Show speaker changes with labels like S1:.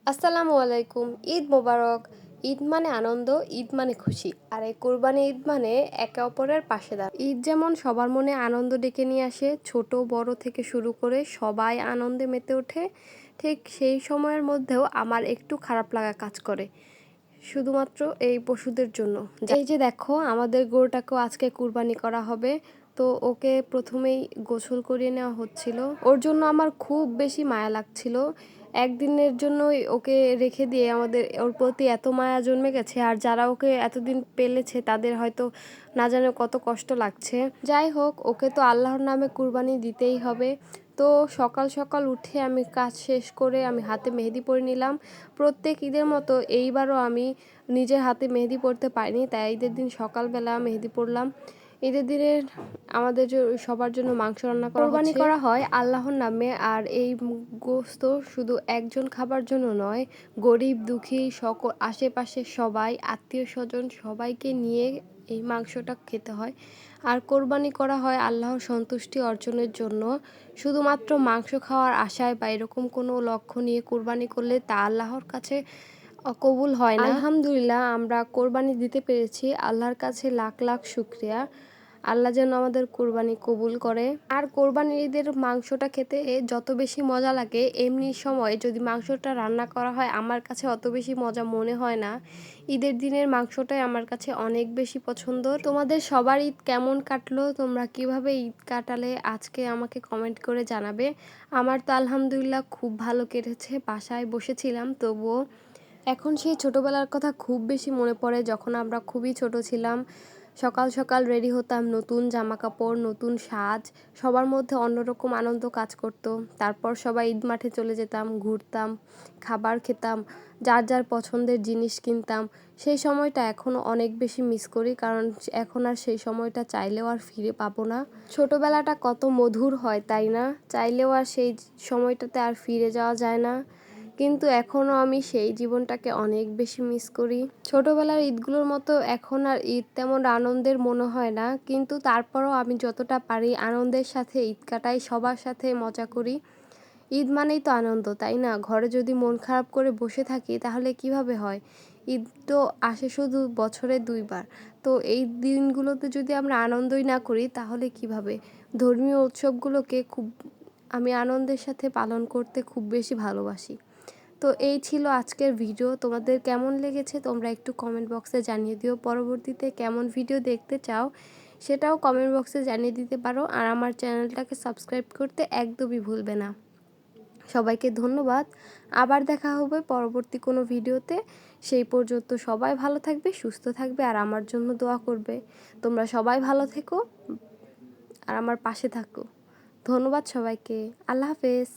S1: আসসালামু আলাইকুম। ঈদ মোবারক। ঈদ মানে আনন্দ, ঈদ মানে খুশি। আর এই কোরবানি ঈদ মানে একে অপরের পাশে দাঁড়ানো। ঈদ যেমন সবার মনে আনন্দ ডেকে নিয়ে আসে, ছোট বড় থেকে শুরু করে সবাই আনন্দে মেতে ওঠে, ঠিক সেই সময়ের মধ্যেও আমার একটু খারাপ লাগা কাজ করে, শুধুমাত্র এই পশুদের জন্য। এই যে দেখো, আমাদের গরুটাকেও আজকে কুরবানি করা হবে। তো ওকে প্রথমেই গোসল করিয়ে নেওয়া হচ্ছিল। ওর জন্য আমার খুব বেশি মায়া লাগছিল। একদিনের জন্যই ওকে রেখে দিয়ে আমাদের ওর প্রতি এত মায়া জন্মে গেছে, আর যারা ওকে এতদিন পেলেছে তাদের হয়তো না জানে কত কষ্ট লাগছে। যাই হোক, ওকে তো আল্লাহর নামে কুরবানি দিতেই হবে। তো সকাল সকাল উঠে আমি কাজ শেষ করে আমি হাতে মেহেদি পরে নিলাম। প্রত্যেক ঈদের মতো এইবারও আমি নিজের হাতে মেহেদি পরতে পারিনি, তাই ঈদের দিন সকালবেলা মেহেদি পরলাম। ঈদের দিনে আমাদের সবার জন্য মাংস রান্না করা হচ্ছে। কোরবানি করা হয় আল্লাহর নামে, আর এই গোশত শুধু একজন খাবার জন্য নয়, গরিব দুঃখী সকল আশেপাশের সবাই, আত্মীয় স্বজন সবাইকে নিয়ে এই মাংসটা খেতে হয়। আর কোরবানি করা হয় আল্লাহর সন্তুষ্টি অর্জনের জন্য। শুধুমাত্র মাংস খাওয়ার আশায় বা এরকম কোনো লক্ষ্য নিয়ে কোরবানি করলে তা আল্লাহর কাছে কবুল হয় না। আলহামদুলিল্লাহ, আমরা কোরবানি দিতে পেরেছি, আল্লাহর কাছে লাখ লাখ শুকরিয়া। আল্লাহ যেন আমাদের কোরবানি কবুল করে। আর কোরবানির ঈদের মাংসটা খেতে যত বেশি মজা লাগে, এমনি সময় যদি মাংসটা রান্না করা হয় আমার কাছে অত বেশি মজা মনে হয় না। ঈদের দিনের মাংসটাই আমার কাছে অনেক বেশি পছন্দ। তোমাদের সবার ঈদ কেমন কাটলো, তোমরা কিভাবে ঈদ কাটালে আজকে আমাকে কমেন্ট করে জানাবে। আমার তো আলহামদুলিল্লাহ খুব ভালো কেটেছে, বাসায় বসেছিলাম তবুও। এখন সেই ছোটবেলার কথা খুব বেশি মনে পড়ে, যখন আমরা খুবই ছোট ছিলাম। সকাল সকাল রেডি হতাম, নতুন জামা কাপড়, নতুন সাজ, সবার মধ্যে অন্যরকম আনন্দ কাজ করত। তারপর সবাই ঈদ মাঠে চলে যেতাম, ঘুরতাম, খাবার খেতাম, যার যার পছন্দের জিনিস কিনতাম। সেই সময়টা এখনও অনেক বেশি মিস করি, কারণ এখন আর সেই সময়টা চাইলেও আর ফিরে পাবো না। ছোটবেলাটা কত মধুর হয় তাই না? চাইলেও আর সেই সময়টাতে আর ফিরে যাওয়া যায় না, কিন্তু এখনও আমি সেই জীবনটাকে অনেক বেশি মিস করি। ছোটবেলার ঈদগুলোর মতো এখন আর ঈদ তেমন আনন্দের মনে হয় না, কিন্তু তারপরও আমি যতটা পারি আনন্দের সাথে ঈদ কাটাই, সবার সাথে মজা করি। ঈদ মানেই তো আনন্দ, তাই না? ঘরে যদি মন খারাপ করে বসে থাকি তাহলে কিভাবে হয়? ঈদ তো আসে শুধু বছরে 2বার। তো এই দিনগুলোতে যদি আমরা আনন্দই না করি তাহলে কিভাবে? ধর্মীয় উৎসবগুলোকে আমি আনন্দের সাথে পালন করতে খুব বেশি ভালোবাসি। তো এই ছিল আজকের ভিডিও। তোমাদের কেমন লেগেছে তোমরা একটু কমেন্ট বক্সে জানিয়ে দিও। পরবর্তীতে কেমন ভিডিও দেখতে চাও সেটাও কমেন্ট বক্সে জানিয়ে দিতে পারো। আর আমার চ্যানেলটাকে সাবস্ক্রাইব করতে একদমই ভুলবে না। সবাইকে ধন্যবাদ। আবার দেখা হবে পরবর্তী কোনো ভিডিওতে। সেই পর্যন্ত সবাই ভালো থাকবে, সুস্থ থাকবে, আর আমার জন্য দোয়া করবে। তোমরা সবাই ভালো থেকো আর আমার পাশে থাকো। ধন্যবাদ সবাইকে। আল্লাহ হাফেজ।